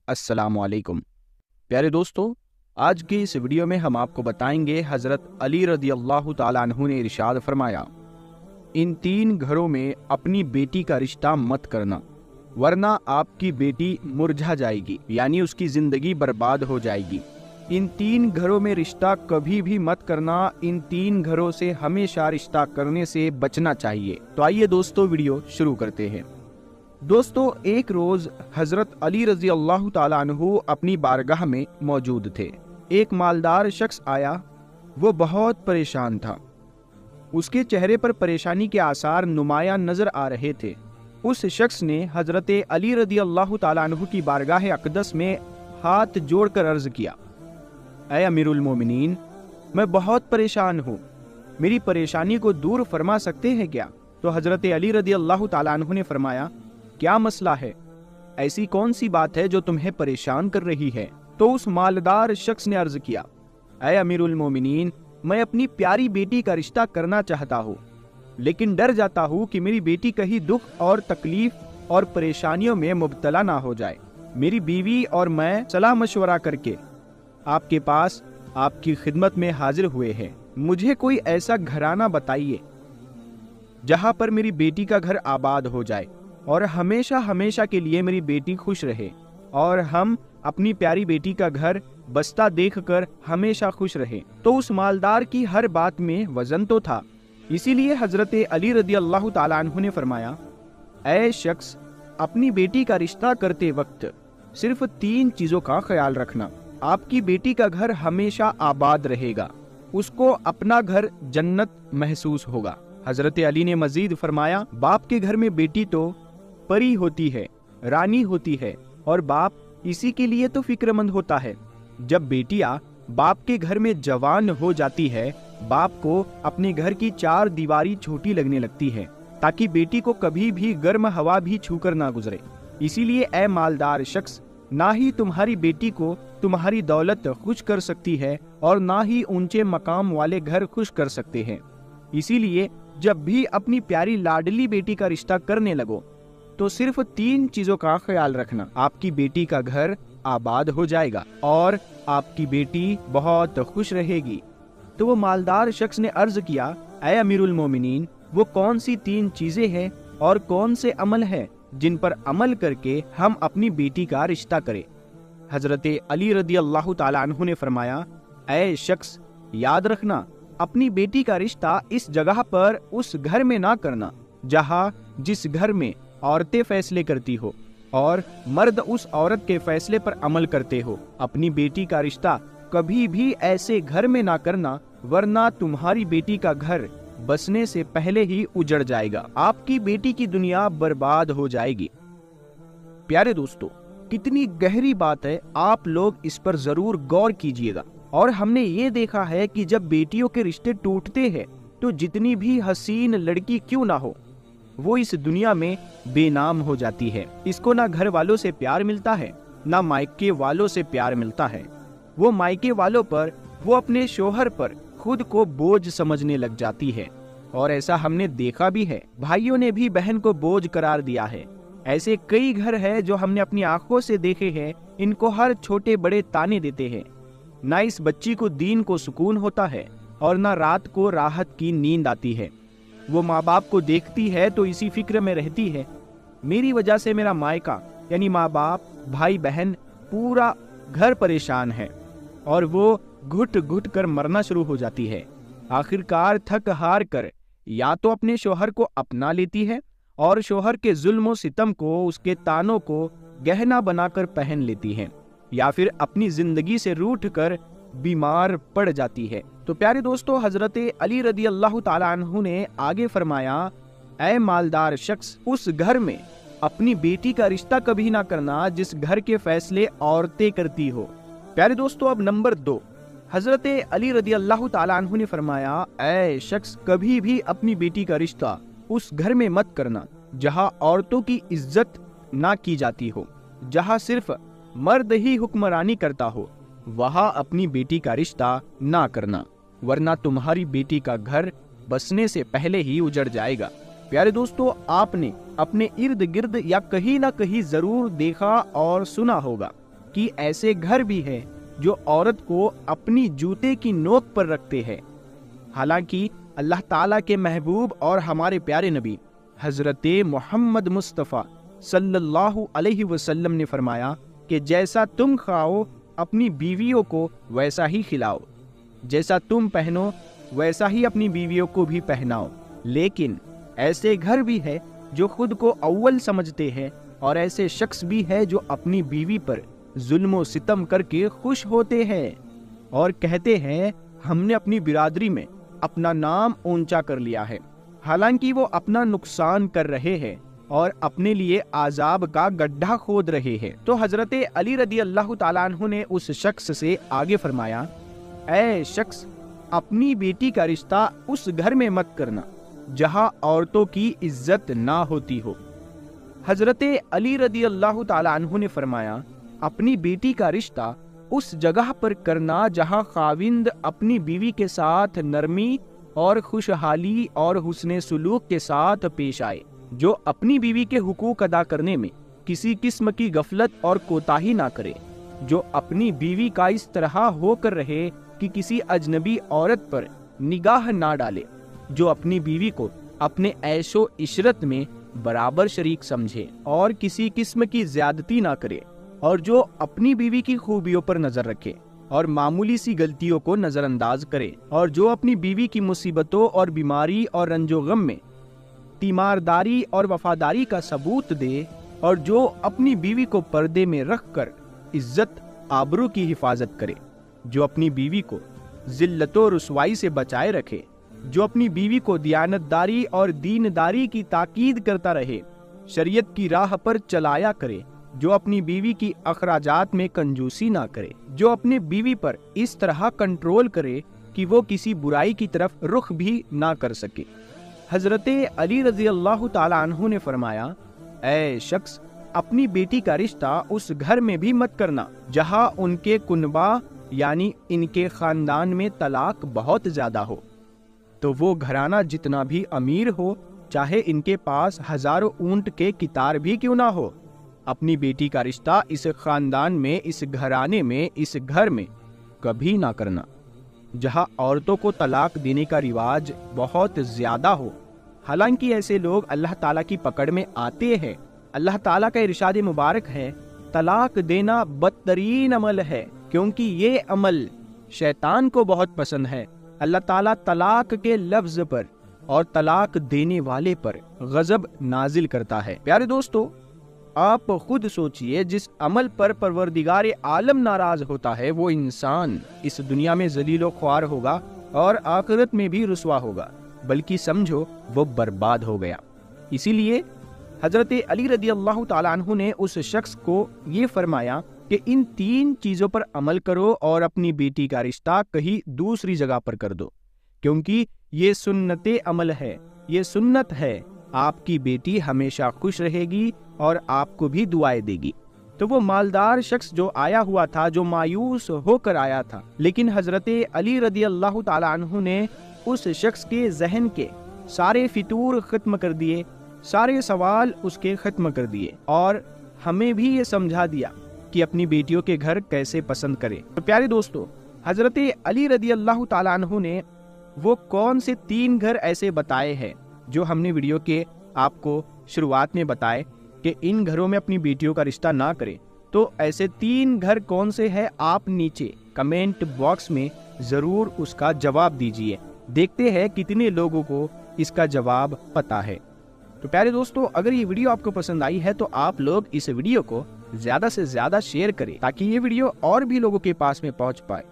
अस्सलाम वालेकुम। प्यारे दोस्तों, आज की इस वीडियो में हम आपको बताएंगे हज़रत अली रज़ी अल्लाह ताला अन्हु ने इरशाद फरमाया, इन 3 घरों में अपनी बेटी का रिश्ता मत करना, वरना आपकी बेटी मुरझा जाएगी, यानी उसकी ज़िंदगी बर्बाद हो जाएगी। इन 3 घरों में रिश्ता कभी भी मत करना, इन 3 घरों से हमेशा रिश्ता करने से बचना चाहिए। तो आइए दोस्तों, वीडियो शुरू करते हैं। दोस्तों, एक रोज हजरत अली रजी अल्लाह ताला अन्हु अपनी बारगाह में मौजूद थे। एक मालदार शख्स आया, वो बहुत परेशान था। उसके चेहरे पर परेशानी के आसार नुमायां नजर आ रहे थे। उस शख्स ने हजरत अली रजी अल्लाह ताला अन्हु की बारगाह अक़दस में हाथ जोड़कर अर्ज किया, ऐ अमीरुल मोमिनीन, मैं बहुत परेशान हूँ, मेरी परेशानी को दूर फरमा सकते हैं क्या? तो हजरत अली रजी अल्लाह ताला अन्हु ने फरमाया, क्या मसला है? ऐसी कौन सी बात है जो तुम्हें परेशान कर रही है? तो उस मालदार शख्स ने अर्ज किया, ऐ अमीरुल मोमिनीन, मैं अपनी प्यारी बेटी का रिश्ता करना चाहता हूँ, लेकिन डर जाता हूँ कि मेरी बेटी कहीं दुख और तकलीफ और परेशानियों में मुब्तला ना हो जाए। मेरी बीवी और मैं सलाह मशवरा करके आपके पास आपकी खिदमत में हाजिर हुए हैं। मुझे कोई ऐसा घराना बताइए जहाँ पर मेरी बेटी का घर आबाद हो जाए और हमेशा हमेशा के लिए मेरी बेटी खुश रहे और हम अपनी प्यारी बेटी का घर बसता देखकर हमेशा खुश रहे। तो उस मालदार की हर बात में वजन तो था, इसीलिए हजरत अली रज़ी अल्लाह ताला अन्हु ने फरमाया, ऐ शख्स, अपनी बेटी का रिश्ता करते वक्त सिर्फ 3 चीजों का ख्याल रखना। आपकी बेटी का घर हमेशा आबाद रहेगा, उसको अपना घर जन्नत महसूस होगा। हजरत अली ने मजीद फरमाया, बाप के घर में बेटी तो परी होती है, रानी होती है, और बाप इसी के लिए तो फिक्रमंद होता है। जब बेटियां बाप के घर में जवान हो जाती है, बाप को अपने घर की 4 दीवारी छोटी लगने लगती है, ताकि बेटी को कभी भी गर्म हवा भी छूकर ना गुजरे। इसीलिए ऐ मालदार शख्स, ना ही तुम्हारी बेटी को तुम्हारी दौलत खुश कर सकती है और ना ही ऊंचे मकाम वाले घर खुश कर सकते हैं। इसीलिए जब भी अपनी प्यारी लाडली बेटी का रिश्ता करने लगो तो सिर्फ 3 चीजों का ख्याल रखना। आपकी बेटी का घर आबाद हो जाएगा और आपकी बेटी बहुत खुश रहेगी। तो वो मालदार शख्स ने अर्ज किया, ऐ अमीरुल मोमिनीन, वो कौन सी 3 चीजें हैं और कौन से अमल हैं जिन पर अमल करके हम अपनी बेटी का रिश्ता करें? हजरत अली रज़ी अल्लाह ताला अन्हु ने फरमाया, ऐ शख्स, याद रखना, अपनी बेटी का रिश्ता इस जगह पर उस घर में ना करना जिस घर में औरतें फैसले करती हो और मर्द उस औरत के फैसले पर अमल करते हो। अपनी बेटी का रिश्ता कभी भी ऐसे घर में ना करना, वरना तुम्हारी बेटी का घर बसने से पहले ही उजड़ जाएगा, आपकी बेटी की दुनिया बर्बाद हो जाएगी। प्यारे दोस्तों, कितनी गहरी बात है, आप लोग इस पर जरूर गौर कीजिएगा। और हमने ये देखा है कि जब बेटियों के रिश्ते टूटते हैं तो जितनी भी हसीन लड़की क्यों ना हो, वो इस दुनिया में बेनाम हो जाती है। इसको ना घर वालों से प्यार मिलता है, ना मायके वालों से प्यार मिलता है। वो मायके वालों पर, वो अपने शोहर पर खुद को बोझ समझने लग जाती है। और ऐसा हमने देखा भी है, भाइयों ने भी बहन को बोझ करार दिया है। ऐसे कई घर है जो हमने अपनी आंखों से देखे हैं। इनको हर छोटे बड़े ताने देते हैं। ना इस बच्ची को दीन को सुकून होता है और ना रात को राहत की नींद आती है। वो माँ बाप को देखती है तो इसी फिक्र में रहती है, मेरी वजह से मेरा मायका यानी माँ बाप, भाई बहन, पूरा घर परेशान है। और वो घुट घुट कर मरना शुरू हो जाती है। आखिरकार थक हार कर या तो अपने शोहर को अपना लेती है और शोहर के जुल्म और सितम को, उसके तानों को गहना बनाकर पहन लेती है, या फिर अपनी जिंदगी से रूठ कर बीमार पड़ जाती है। तो प्यारे दोस्तों, हजरत अली रज़ी अल्लाह ताला अन्हु ने आगे फरमाया, ऐ मालदार शख्स, उस घर में अपनी बेटी का रिश्ता कभी ना करना जिस घर के फैसले औरतें करती हो। प्यारे दोस्तों, अब नंबर 2, हजरत अली रज़ी अल्लाह ताला अन्हु ने फरमाया, ऐ शख्स, कभी भी अपनी बेटी का रिश्ता उस घर में मत करना जहाँ औरतों की इज्जत ना की जाती हो, जहाँ सिर्फ मर्द ही हुक्मरानी करता हो, वहाँ अपनी बेटी का रिश्ता ना करना, वरना तुम्हारी बेटी का घर बसने से पहले ही उजड़ जाएगा। प्यारे दोस्तों, आपने अपने इर्द गिर्द या कहीं ना कहीं जरूर देखा और सुना होगा بلکہ ایسے گھر بھی ہیں جو عورت کو اپنی جوتے کی نوک پر رکھتے ہیں۔ حالانکہ اللہ تعالیٰ کے محبوب اور ہمارے پیارے نبی حضرت محمد مصطفیٰ صلی اللہ علیہ وسلم نے فرمایا کہ جیسا تم کھاؤ اپنی بیویوں کو ویسا ہی کھلاؤ، جیسا تم پہنو ویسا ہی اپنی بیویوں کو بھی پہناؤ۔ لیکن ایسے گھر بھی ہے جو خود کو اول سمجھتے ہیں، اور ایسے شخص بھی ہے جو اپنی بیوی پر ظلم و ستم کر کے خوش ہوتے ہیں اور کہتے ہیں ہم نے اپنی برادری میں اپنا نام اونچا کر لیا ہے، حالانکہ وہ اپنا نقصان کر رہے ہیں اور اپنے لیے عذاب کا گڈھا کھود رہے ہیں۔ تو حضرت علی رضی اللہ تعالیٰ عنہ نے اس شخص سے آگے فرمایا، اے شخص، اپنی بیٹی کا رشتہ اس گھر میں مت کرنا جہاں عورتوں کی عزت نہ ہوتی ہو۔ حضرت علی رضی اللہ تعالیٰ عنہ نے فرمایا، اپنی بیٹی کا رشتہ اس جگہ پر کرنا جہاں خاوند اپنی بیوی کے ساتھ نرمی اور خوشحالی اور حسن سلوک کے ساتھ پیش آئے، جو اپنی بیوی کے حقوق ادا کرنے میں کسی قسم کی غفلت اور کوتاہی نہ کرے، جو اپنی بیوی کا اس طرح ہو کر رہے کہ کسی اجنبی عورت پر نگاہ نہ ڈالے، جو اپنی بیوی کو اپنے عیش و عشرت میں برابر شریک سمجھے اور کسی قسم کی زیادتی نہ کرے، اور جو اپنی بیوی کی خوبیوں پر نظر رکھے اور معمولی سی غلطیوں کو نظر انداز کرے، اور جو اپنی بیوی کی مصیبتوں اور بیماری اور رنج و غم میں تیمارداری اور وفاداری کا ثبوت دے، اور جو اپنی بیوی کو پردے میں رکھ کر عزت آبرو کی حفاظت کرے، جو اپنی بیوی کو ذلت و رسوائی سے بچائے رکھے، جو اپنی بیوی کو دیانتداری اور دینداری کی تاکید کرتا رہے، شریعت کی راہ پر چلایا کرے، جو اپنی بیوی کی اخراجات میں کنجوسی نہ کرے، جو اپنی بیوی پر اس طرح کنٹرول کرے کہ وہ کسی برائی کی طرف رخ بھی نہ کر سکے۔ حضرت علی رضی اللہ تعالیٰ عنہ نے فرمایا، اے شخص، اپنی بیٹی کا رشتہ اس گھر میں بھی مت کرنا جہاں ان کے کنبہ یعنی ان کے خاندان میں طلاق بہت زیادہ ہو، تو وہ گھرانہ جتنا بھی امیر ہو، چاہے ان کے پاس ہزاروں اونٹ کے کتار بھی کیوں نہ ہو، اپنی بیٹی کا رشتہ اس خاندان میں، اس گھرانے میں، اس گھر میں کبھی نہ کرنا جہاں عورتوں کو طلاق دینے کا رواج بہت زیادہ ہو۔ حالانکہ ایسے لوگ اللہ تعالیٰ کی پکڑ میں آتے ہیں۔ اللہ تعالیٰ کا ارشاد مبارک ہے، طلاق دینا بدترین عمل ہے کیونکہ یہ عمل شیطان کو بہت پسند ہے۔ اللہ تعالیٰ طلاق کے لفظ پر اور طلاق دینے والے پر غضب نازل کرتا ہے۔ پیارے دوستو، آپ خود سوچئے، جس عمل پر پروردگار عالم ناراض ہوتا ہے وہ انسان اس دنیا میں ذلیل و خوار ہوگا اور آخرت میں بھی رسوا ہوگا، بلکہ سمجھو وہ برباد ہو گیا۔ اسی لیے حضرت علی رضی اللہ تعالیٰ عنہ نے اس شخص کو یہ فرمایا کہ ان 3 چیزوں پر عمل کرو اور اپنی بیٹی کا رشتہ کہیں دوسری جگہ پر کر دو، کیونکہ یہ سنت عمل ہے، یہ سنت ہے۔ آپ کی بیٹی ہمیشہ خوش رہے گی اور آپ کو بھی دعائیں دے گی۔ تو وہ مالدار شخص جو آیا ہوا تھا، جو مایوس ہو کر آیا تھا، لیکن حضرت علی رضی اللہ تعالیٰ عنہ نے اس شخص کے ذہن کے سارے فطور ختم کر دیے، سارے سوال اس کے ختم کر دیے، اور ہمیں بھی یہ سمجھا دیا کہ اپنی بیٹیوں کے گھر کیسے پسند کرے۔ تو پیارے دوستو، حضرت علی رضی اللہ تعالیٰ عنہ نے وہ کون سے 3 گھر ایسے بتائے ہیں جو ہم نے ویڈیو کے آپ کو شروعات میں بتائے کہ ان گھروں میں اپنی بیٹیوں کا رشتہ نہ کرے، تو ایسے 3 گھر کون سے ہیں آپ نیچے کمنٹ باکس میں ضرور اس کا جواب دیجئے۔ دیکھتے ہیں کتنے لوگوں کو اس کا جواب پتا ہے۔ تو پیارے دوستو، اگر یہ ویڈیو آپ کو پسند آئی ہے تو آپ لوگ اس ویڈیو کو زیادہ سے زیادہ شیئر کریں تاکہ یہ ویڈیو اور بھی لوگوں کے پاس میں پہنچ پائے۔